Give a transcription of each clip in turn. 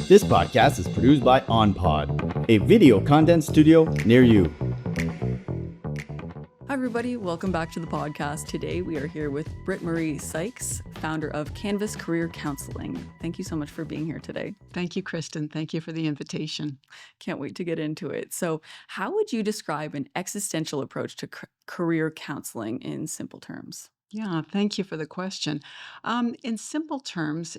This podcast is produced by OnPod, a video content studio near you. Hi everybody, welcome back to the podcast. Today we are here with Britt-Mari Sykes, founder of CANVAS Career Counselling. Thank you so much for being here today. Thank you, Kristen. Thank you for the invitation. Can't wait to get into it. So how would you describe an existential approach to career counseling in simple terms? Yeah, thank you for the question. In simple terms,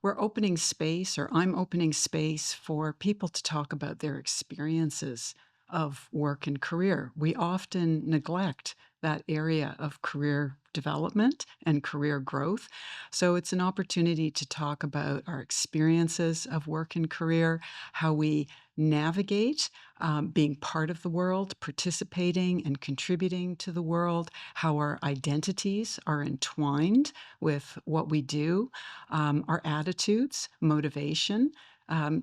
we're opening space, or I'm opening space for people to talk about their experiences of work and career. We often neglect that area of career development and career growth. So it's an opportunity to talk about our experiences of work and career, how we navigate being part of the world, participating and contributing to the world, how our identities are entwined with what we do, our attitudes, motivation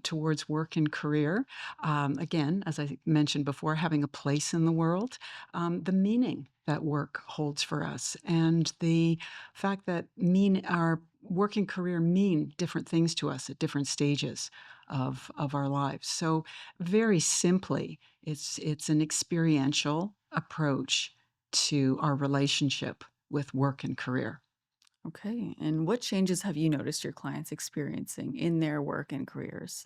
towards work and career. Again, as I mentioned before, having a place in the world, the meaning that work holds for us, and the fact that our work and career mean different things to us at different stages of our lives. So very simply, it's an experiential approach to our relationship with work and career. Okay, and what changes have you noticed your clients experiencing in their work and careers?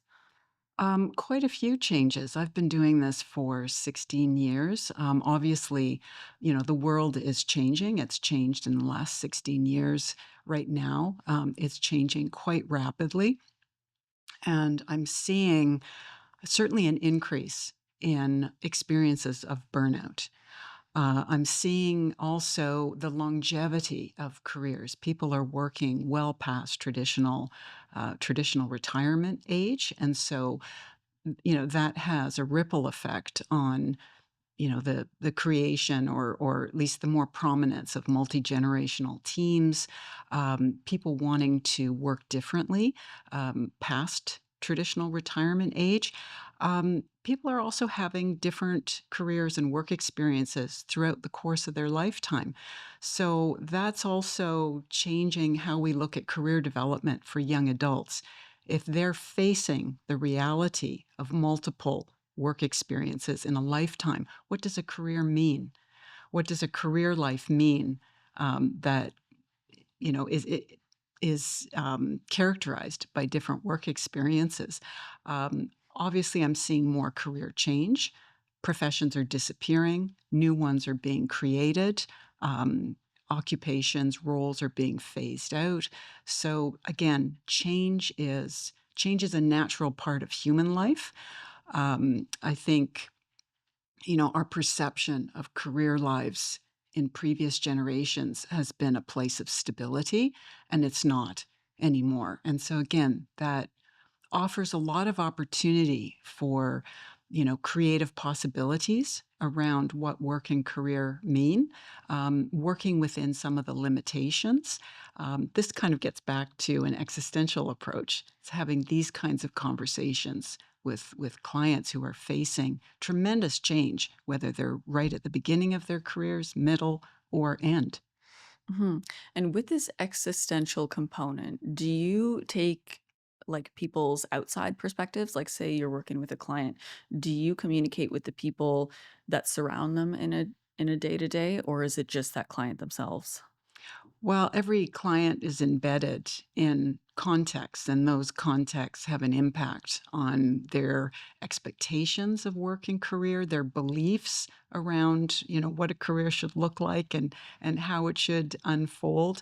Quite a few changes. I've been doing this for 16 years. Obviously, the world is changing. It's changed in the last 16 years. Right now, it's changing quite rapidly. And I'm seeing certainly an increase in experiences of burnout. I'm seeing also the longevity of careers. People are working well past traditional retirement age, and so that has a ripple effect on the creation or at least the more prominence of multi-generational teams, people wanting to work differently past traditional retirement age. People are also having different careers and work experiences throughout the course of their lifetime. So that's also changing how we look at career development for young adults. If they're facing the reality of multiple work experiences in a lifetime, what does a career mean? What does a career life mean that is characterized by different work experiences? Obviously, I'm seeing more career change. Professions are disappearing. New ones are being created. Occupations, roles are being phased out. So again, change is a natural part of human life. I think, our perception of career lives in previous generations has been a place of stability, and it's not anymore. And so again, that offers a lot of opportunity for, creative possibilities around what work and career mean, working within some of the limitations. This kind of gets back to an existential approach. It's having these kinds of conversations with clients who are facing tremendous change, whether they're right at the beginning of their careers, middle, or end. Mhm. And with this existential component, do you take like people's outside perspectives? Like say you're working with a client, do you communicate with the people that surround them in a day-to-day, or is it just that client themselves? Well, every client is embedded in context, and those contexts have an impact on their expectations of work and career, their beliefs around, what a career should look like and how it should unfold.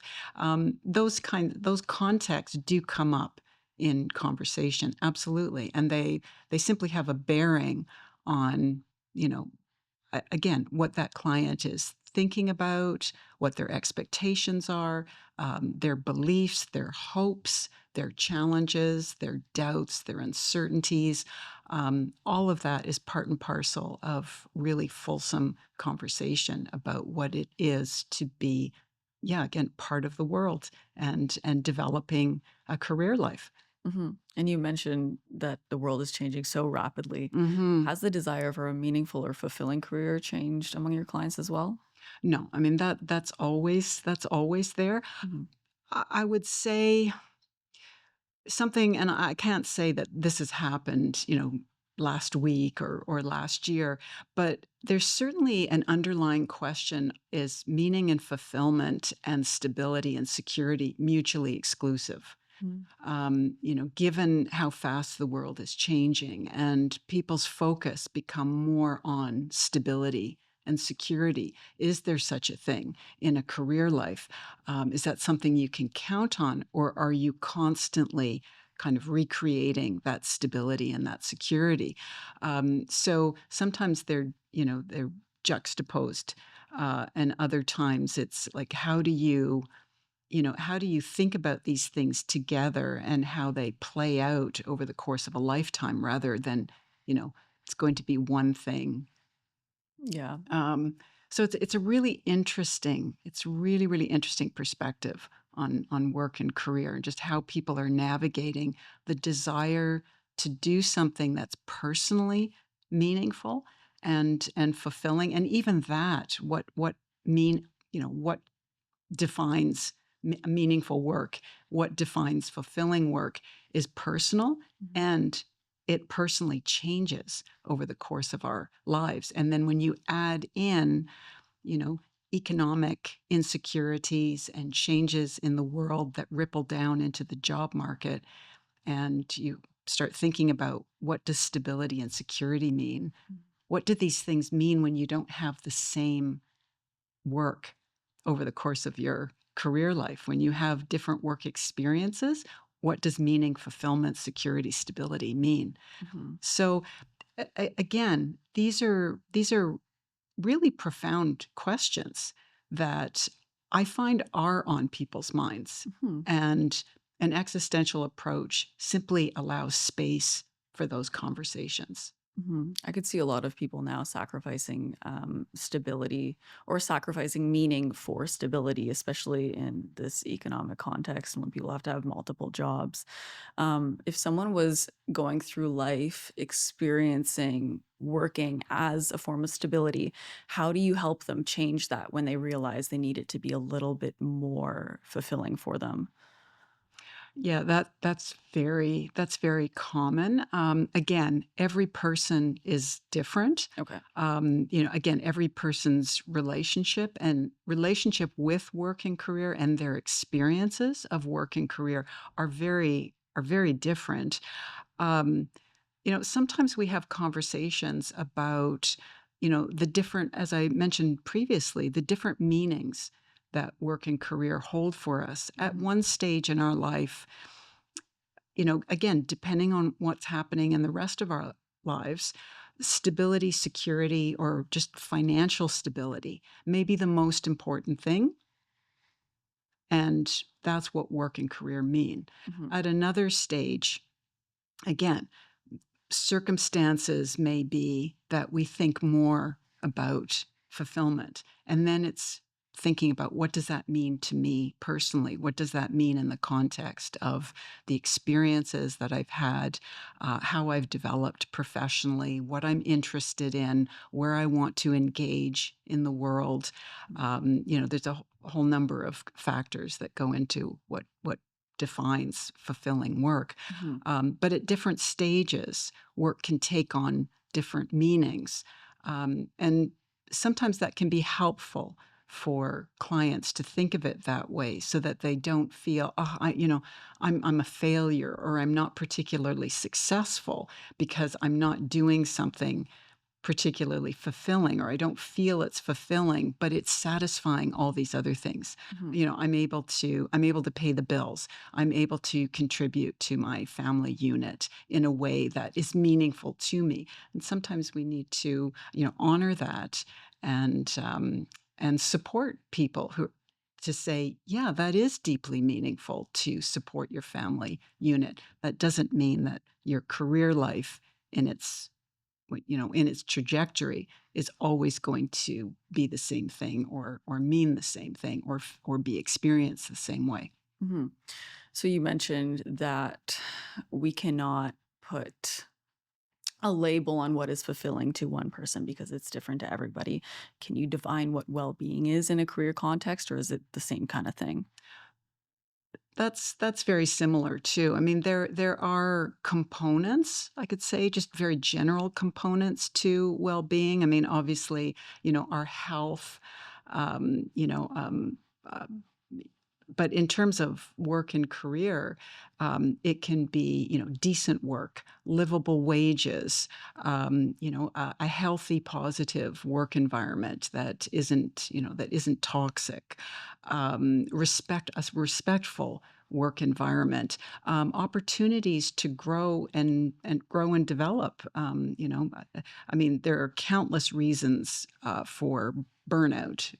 Those contexts do come up in conversation, absolutely, and they simply have a bearing on, you know, again, what that client is thinking about, what their expectations are, their beliefs, their hopes, their challenges, their doubts, their uncertainties. All of that is part and parcel of really fulsome conversation about what it is to be, yeah, again, part of the world and developing a career life. And you mentioned that the world is changing so rapidly. hmm Has the desire for a meaningful or fulfilling career changed among your clients as well? No, I mean that's always there. Mhm. I would say something, and I can't say that this has happened, last week or last year, but there's certainly an underlying question: is meaning and fulfillment and stability and security mutually exclusive? Mm. Given how fast the world is changing and people's focus become more on stability and security, is there such a thing in a career life? Is that something you can count on, or are you constantly kind of recreating that stability and that security? So sometimes they're juxtaposed, and other times it's like, how do you think about these things together and how they play out over the course of a lifetime rather than, you know, it's going to be one thing. Yeah. Um, so it's a really interesting, it's really, really interesting perspective on work and career and just how people are navigating the desire to do something that's personally meaningful and fulfilling. And even that, what defines meaningful work, what defines fulfilling work is personal, Mhm. and it personally changes over the course of our lives. And then when you add in, you know, economic insecurities and changes in the world that ripple down into the job market, and you start thinking about, what does stability and security mean? Mm. What do these things mean when you don't have the same work over the course of your career life? When you have different work experiences, what does meaning, fulfillment, security, stability mean? Mhm. So again, these are really profound questions that I find are on people's minds. Mhm. And an existential approach simply allows space for those conversations. Mhm. I could see a lot of people now sacrificing stability or sacrificing meaning for stability, especially in this economic context and when people have to have multiple jobs. If someone was going through life experiencing working as a form of stability, how do you help them change that when they realize they need it to be a little bit more fulfilling for them? Yeah, that's very common. Again, every person is different. Okay. Again, every person's relationship with work and career and their experiences of work and career are very different. Um, Sometimes we have conversations about, the different, as I mentioned previously, the different meanings that work and career hold for us at Mhm. one stage in our life. Again, depending on what's happening in the rest of our lives, stability, security, or just financial stability may be the most important thing. And that's what work and career mean. Mhm. At another stage, again, circumstances may be that we think more about fulfillment. And then it's thinking about, what does that mean to me personally? What does that mean in the context of the experiences that I've had, how I've developed professionally, what I'm interested in, where I want to engage in the world? There's a whole number of factors that go into what defines fulfilling work. Mhm. But at different stages, work can take on different meanings. And sometimes that can be helpful for clients to think of it that way so that they don't feel, oh, I'm a failure, or I'm not particularly successful because I'm not doing something particularly fulfilling, or I don't feel it's fulfilling, but it's satisfying all these other things. Mhm. I'm able to pay the bills. I'm able to contribute to my family unit in a way that is meaningful to me. And sometimes we need to, honor that and support people who to say, yeah, that is deeply meaningful to support your family unit. That doesn't mean that your career life in its in its trajectory is always going to be the same thing, or mean the same thing, or be experienced the same way. Mhm. So you mentioned that we cannot put a label on what is fulfilling to one person because it's different to everybody. Can you define what well-being is in a career context, or is it the same kind of thing? That's very similar too. I mean, there are components, I could say, just very general components to well-being. I mean, obviously, our health, um, you know, um, uh, but in terms of work and career, it can be, decent work, livable wages, a healthy, positive work environment that isn't toxic, a respectful work environment, opportunities to grow and develop. I mean, there are countless reasons for burnout,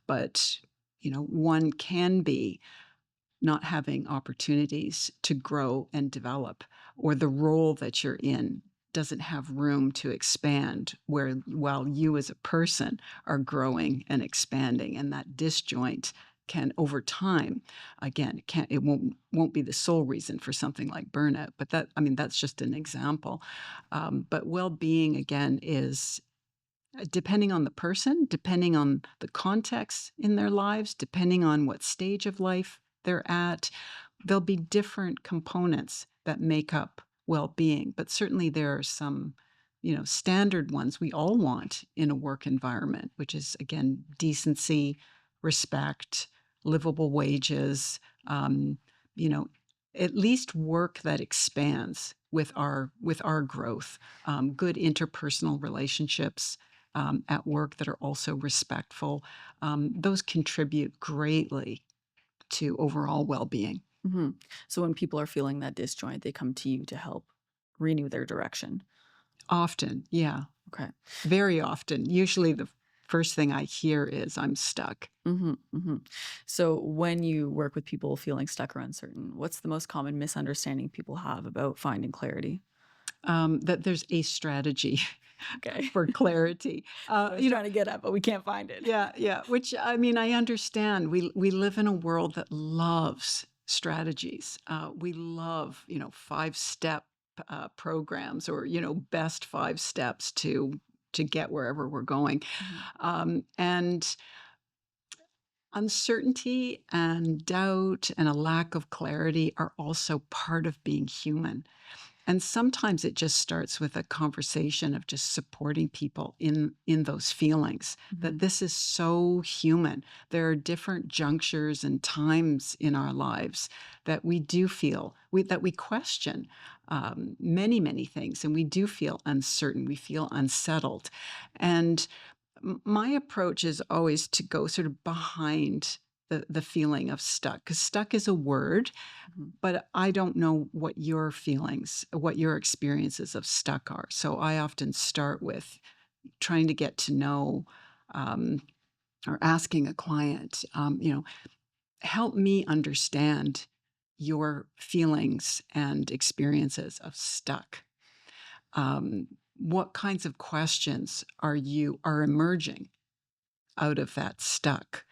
but one can be not having opportunities to grow and develop, or the role that you're in doesn't have room to expand while you as a person are growing and expanding, and that disjoint can over time, again, it won't be the sole reason for something like burnout, but that's just an example. But well-being, again, is depending on the person, depending on the context in their lives, depending on what stage of life they're at, there'll be different components that make up well-being. But certainly there are some, standard ones we all want in a work environment, which is, again, decency, respect, livable wages, um, you know, at least work that expands with our growth, good interpersonal relationships at work that are also respectful. Those contribute greatly to overall well-being. Hmm. So when people are feeling that disjoint, they come to you to help renew their direction. Often, yeah, Okay. very often. Usually the first thing I hear is, "I'm stuck." Hmm. Hmm. So when you work with people feeling stuck or uncertain, what's the most common misunderstanding people have about finding clarity? That there's a strategy Okay. for clarity. I was trying to get at, but we can't find it. Yeah, yeah, which, I mean, I understand. We live in a world that loves strategies. We love, 5-step, programs, or, best 5 steps to get wherever we're going. Mhm. And uncertainty and doubt and a lack of clarity are also part of being human. And sometimes it just starts with a conversation of just supporting people in those feelings, that Mhm. this is so human. There are different junctures and times in our lives that we do feel that we question many, many things, and we do feel uncertain. We feel unsettled. And my approach is always to go sort of behind the feeling of stuck, because stuck is a word, Mhm. but I don't know what your experiences of stuck are. So I often start with trying to get to know, um, or asking a client, help me understand your feelings and experiences of stuck. What kinds of questions are emerging out of that stuck?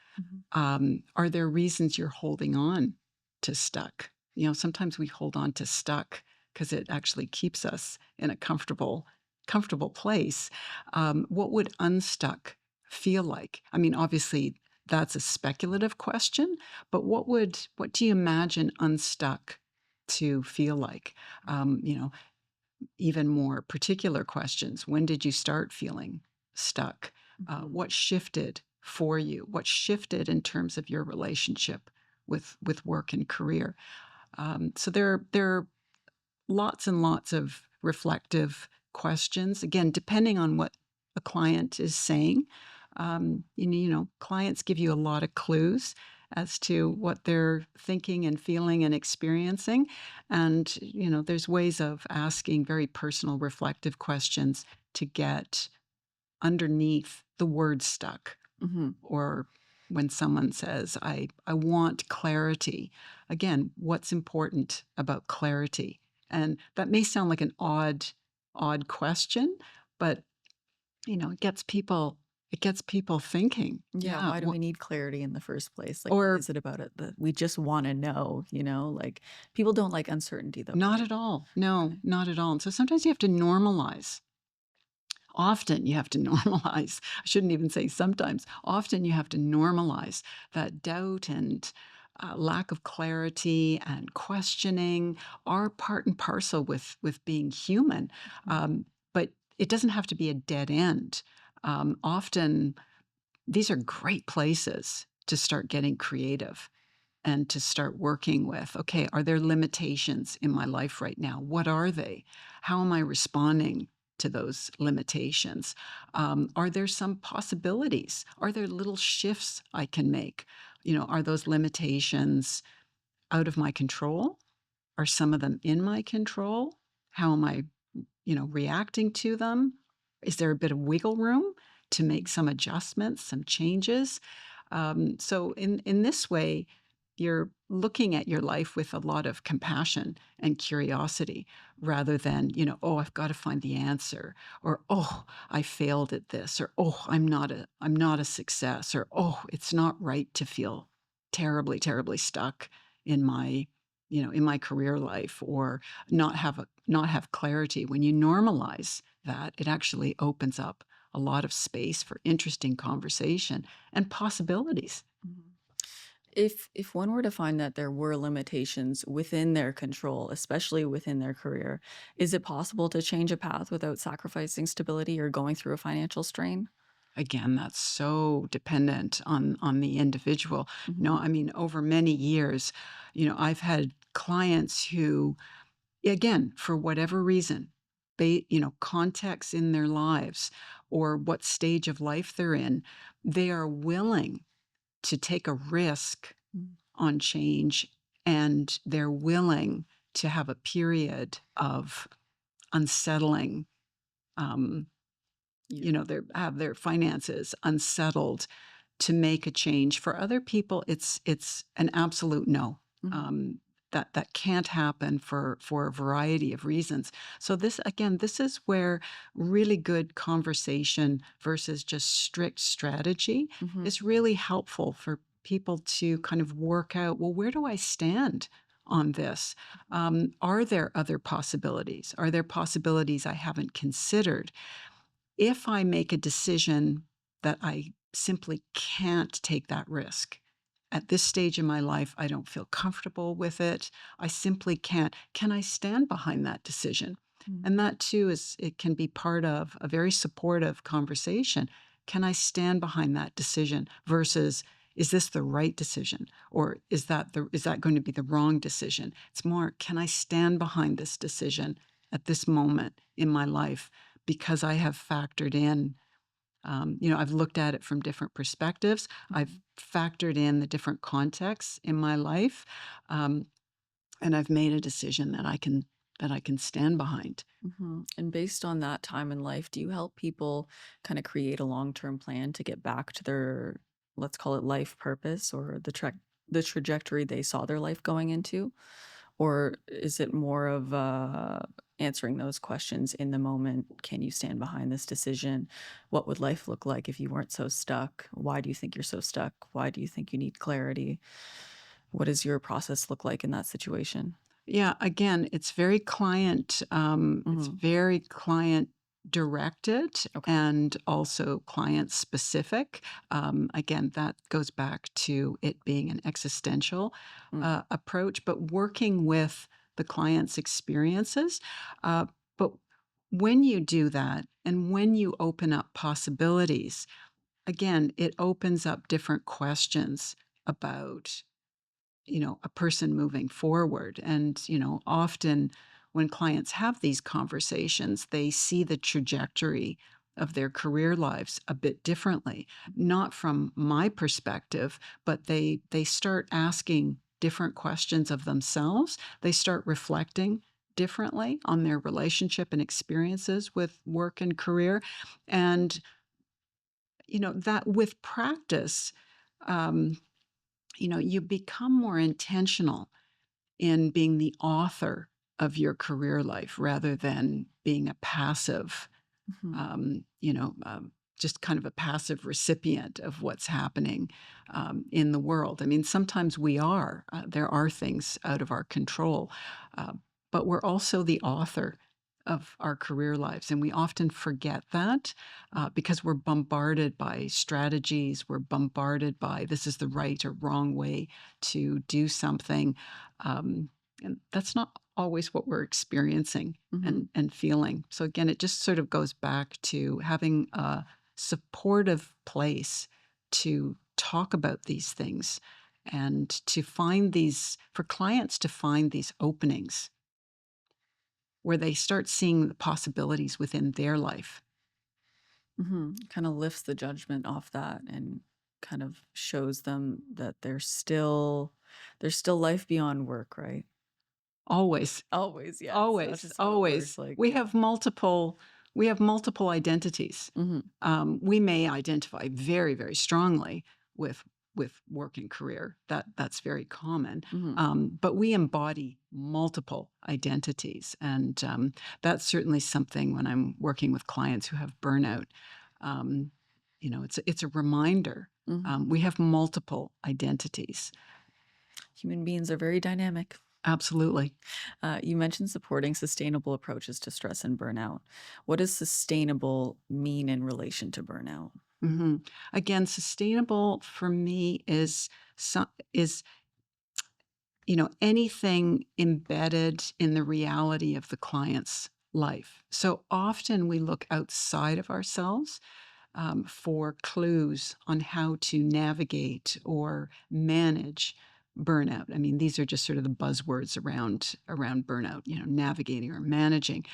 Mhm. Are there reasons you're holding on to stuck? Sometimes we hold on to stuck because it actually keeps us in a comfortable place. What would unstuck feel like? I mean, obviously, that's a speculative question, but what do you imagine unstuck to feel like? Even more particular questions. When did you start feeling stuck? Mhm. What shifted for you? What shifted in terms of your relationship with work and career? So there are lots and lots of reflective questions. Again, depending on what a client is saying, clients give you a lot of clues as to what they're thinking and feeling and experiencing. And, there's ways of asking very personal, reflective questions to get underneath the word stuck, Mhm. or when someone says, I want clarity. Again, what's important about clarity? And that may sound like an odd question, but it gets people thinking. Yeah, Yeah. why do we need clarity in the first place? Like, what Or is it about it that we just wanna know, Like, people don't like uncertainty, though, not right? at all. No, Okay. not at all. And so sometimes you have to normalize. Often you have to normalize. I shouldn't even say sometimes. Often you have to normalize that doubt and lack of clarity and questioning are part and parcel with being human. Mhm. But it doesn't have to be a dead end. Often, these are great places to start getting creative and to start working with, okay, are there limitations in my life right now? What are they? How am I responding to those limitations? Are there some possibilities? Are there little shifts I can make? Are those limitations out of my control? Are some of them in my control? How am I, reacting to them? Is there a bit of wiggle room to make some adjustments, some changes? So in this way, you're looking at your life with a lot of compassion and curiosity rather than, oh, I've got to find the answer, or oh, I failed at this, or oh, I'm not a success, or oh, it's not right to feel terribly, terribly stuck in my career life, or not have clarity. When you normalize that, it actually opens up a lot of space for interesting conversation and possibilities. Mhm. If one were to find that there were limitations within their control, especially within their career, is it possible to change a path without sacrificing stability or going through a financial strain? Again, that's so dependent on the individual. Mhm. I mean, over many years, I've had clients who, again, for whatever reason, context in their lives or what stage of life they're in, they are willing to take a risk Mm. on change, and they're willing to have a period of unsettling, um, Yeah. have their finances unsettled to make a change. For other people, it's an absolute no. Mhm. That can't happen for a variety of reasons. So this is where really good conversation versus just strict strategy Mhm. is really helpful for people to kind of work out, well, where do I stand on this? Are there other possibilities? Are there possibilities I haven't considered? If I make a decision that I simply can't take that risk, at this stage in my life, I don't feel comfortable with it. I simply can't. Can I stand behind that decision? Mm. And that too it can be part of a very supportive conversation. Can I stand behind that decision versus is this the right decision, or is that going to be the wrong decision? It's more, can I stand behind this decision at this moment in my life because I have factored in, I've looked at it from different perspectives. I've Mhm. factored in the different contexts in my life, um, and I've made a decision that I can stand behind. Mhm. And based on that time in life, do you help people kind of create a long-term plan to get back to their, let's call it life purpose or the trajectory they saw their life going into? Or is it more of answering those questions in the moment? Can you stand behind this decision? What would life look like if you weren't so stuck? Why do you think you're so stuck? Why do you think you need clarity? What does your process look like in that situation? Yeah, again, it's Hmm. very client directed Okay. and also client specific. Again, that goes back to it being an existential Mm. approach, but working with the client's experiences. But when you do that and when you open up possibilities, again, it opens up different questions about a person moving forward. And, often when clients have these conversations, they see the trajectory of their career lives a bit differently, not from my perspective, but they start asking different questions of themselves. They start reflecting differently on their relationship and experiences with work and career. And, that with practice, um, you become more intentional in being the author of your career life rather than being a passive, Mhm. um, you know, um, just kind of a passive recipient of what's happening in the world. I mean, sometimes we are. There are things out of our control, uh, but we're also the author of our career lives, and we often forget that because we're bombarded by strategies. We're bombarded by this is the right or wrong way to do something, and that's not always what we're experiencing Hmm. and feeling. So again, it just sort of goes back to having a supportive place to talk about these things and to find these, for clients to find these openings where they start seeing the possibilities within their life. Kind of lifts the judgment off that and kind of shows them that there's still life beyond work, right? Always, Always, yes. That's always, just how it works. always. Like, We yeah. have multiple identities. Hmm. We may identify very, very strongly with work and career. That's very common. Hmm. But we embody multiple identities, and that's certainly something when I'm working with clients who have burnout. Um, it's a reminder. Hmm. We have multiple identities. Human beings are very dynamic. Absolutely. You mentioned supporting sustainable approaches to stress and burnout. What does sustainable mean in relation to burnout? hmm Again, sustainable for me is anything embedded in the reality of the client's life. So often we look outside of ourselves for clues on how to navigate or manage burnout. I mean, these are just sort of the buzzwords around burnout, navigating or managing.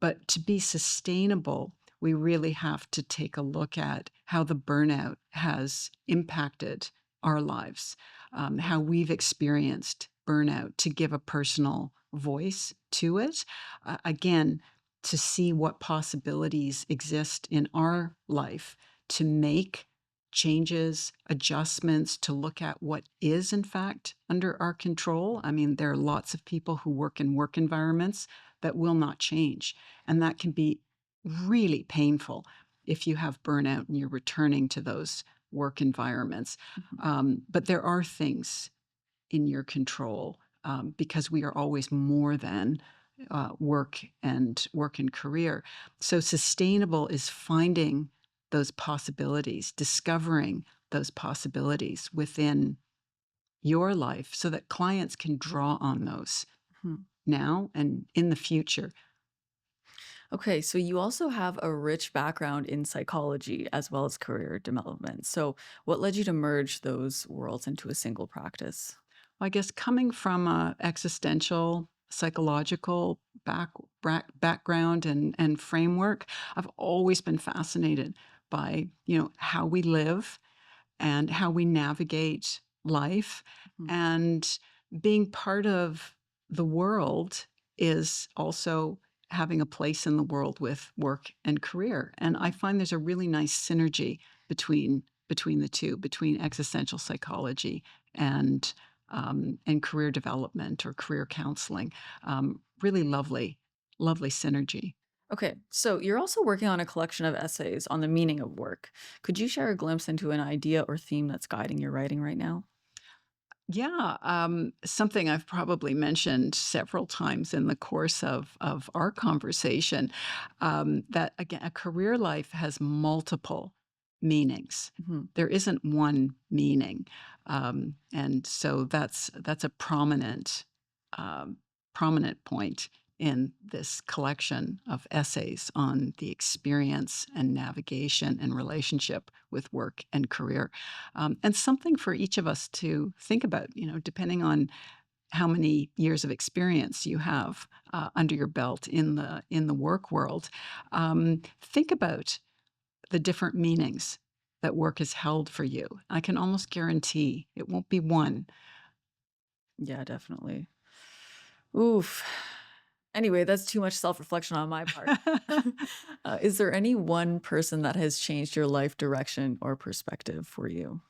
But to be sustainable, we really have to take a look at how the burnout has impacted our lives, how we've experienced burnout to give a personal voice to it. Again, to see what possibilities exist in our life to make changes, adjustments, to look at what is in fact under our control. I mean, there are lots of people who work in work environments that will not change. And that can be really painful if you have burnout and you're returning to those work environments. Mhm. But there are things in your control because we are always more than work and career. So sustainable is finding those possibilities, discovering those possibilities within your life so that clients can draw on those Mhm. now and in the future. Okay, so you also have a rich background in psychology as well as career development. So, what led you to merge those worlds into a single practice? I guess coming from a existential psychological background and framework, I've always been fascinated by how we live and how we navigate life, Mhm. and being part of the world is also having a place in the world with work and career. And I find there's a really nice synergy between the two, between existential psychology and and career development or career counseling. Really lovely synergy. Okay, so you're also working on a collection of essays on the meaning of work. Could you share a glimpse into an idea or theme that's guiding your writing right now? Yeah, something I've probably mentioned several times in the course of our conversation, that again, a career life has multiple meanings. Mhm. There isn't one meaning, and so that's a um, prominent point in this collection of essays on the experience and navigation and relationship with work and career, and something for each of us to think about, depending on how many years of experience you have under your belt in the work world. Think about the different meanings that work has held for you. I can almost guarantee it won't be one. Yeah, definitely. Oof. Anyway, that's too much self-reflection on my part. Is there any one person that has changed your life direction or perspective for you?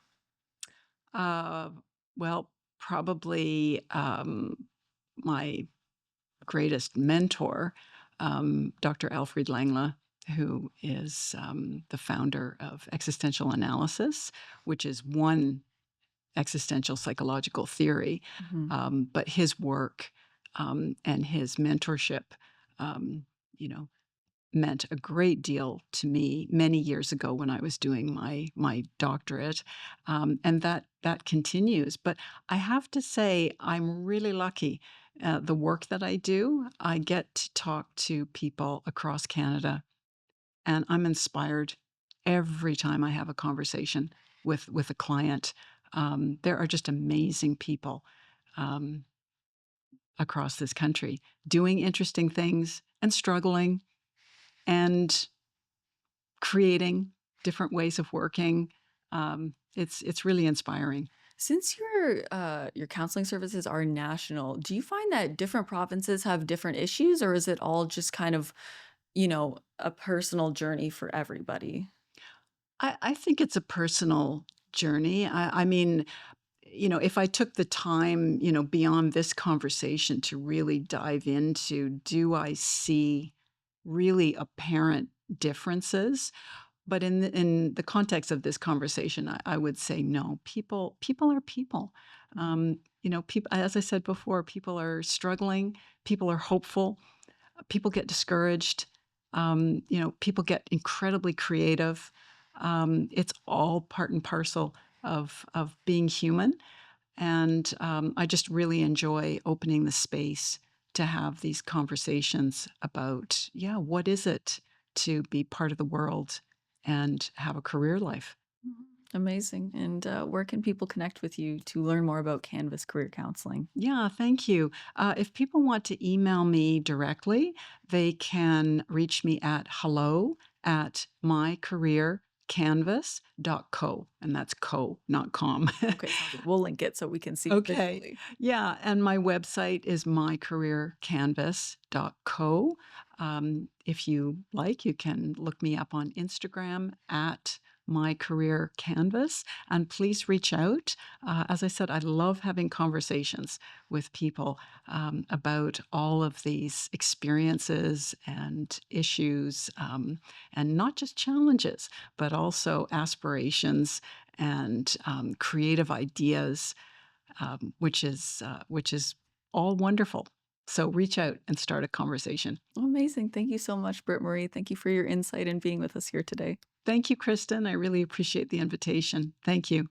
uh, well, probably my greatest mentor, Dr. Alfred Langla, who is the founder of existential analysis, which is one existential psychological theory. Mhm. But his work and his mentorship, um, meant a great deal to me many years ago when I was doing my doctorate, and that continues. But I have to say, I'm really lucky. The work that I do, I get to talk to people across Canada, and I'm inspired every time I have a conversation with a client. There are just amazing people um, across this country doing interesting things and struggling and creating different ways of working. It's really inspiring. Since your counseling services are national, do you find that different provinces have different issues, or is it all just kind of, a personal journey for everybody? I think it's a personal journey. I mean, if I took the time, beyond this conversation to really dive into, do I see really apparent differences? But in the context of this conversation, I would say no. People are people. People, as I said before, people are struggling. People are hopeful. People get discouraged. People get incredibly creative. It's all part and parcel of being human. And I just really enjoy opening the space to have these conversations about, yeah, what is it to be part of the world and have a career life? Mhm. Amazing. And where can people connect with you to learn more about Canvas Career Counseling? Yeah, thank you. If people want to email me directly, they can reach me at hello@mycareercanvas.co, and that's co, not com. Okay, sounds good. We'll link it so we can see it Okay. visually. Yeah, and my website is mycareercanvas.co. If you like, you can look me up on Instagram at my career canvas, and please reach out. As I said, I love having conversations with people about all of these experiences and issues, and not just challenges, but also aspirations and creative ideas, which is all wonderful. So reach out and start a conversation. Amazing. Thank you so much, Britt-Marie. Thank you for your insight and being with us here today. Thank you, Kristen. I really appreciate the invitation. Thank you.